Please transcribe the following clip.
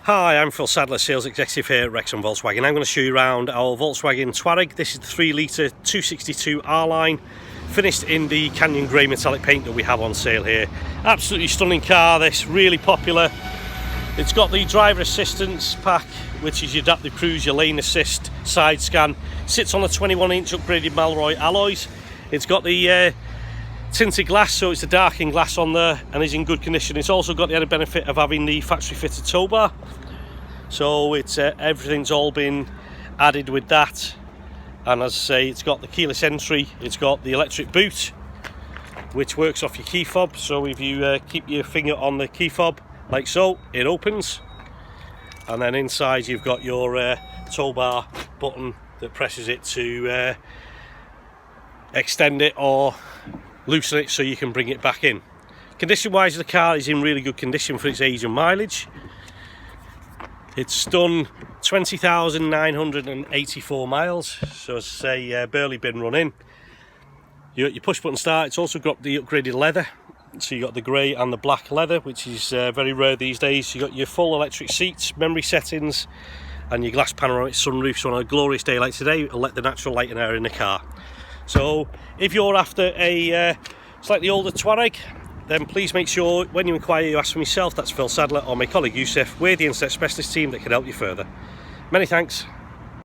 Hi, I'm Phill Sadler, Sales Executive here at Wrexham Volkswagen. I'm going to show you around our Volkswagen Touareg. This is the 3 litre 262 R-Line, finished in the Canyon Grey metallic paint that we have on sale here. Absolutely stunning car, this, really popular. It's got the driver assistance pack, which is your adaptive cruise, your lane assist, side scan. Sits on the 21-inch upgraded Malroy alloys. It's got the tinted glass, so it's the darkened glass on there and is in good condition. It's also got the added benefit of having the factory fitted tow bar, so it's everything's all been added with that. And as I say, it's got the keyless entry, it's got the electric boot which works off your key fob, so if you keep your finger on the key fob like so, it opens. And then inside you've got your tow bar button that presses it to extend it or loosen it so you can bring it back in. Condition wise, the car is in really good condition for its age and mileage. It's done 20,984 miles, so as I say, barely been run in. Your push button start. It's also got the upgraded leather, so you got the grey and the black leather, which is very rare these days. You got your full electric seats, memory settings, and your glass panoramic sunroof. So on a glorious day like today, it'll let the natural light and air in the car. So if you're after a slightly older Touareg, then please make sure when you inquire you ask for myself, that's Phill Sadler, or my colleague Youssef. We're the internet specialist team that can help you further. Many thanks.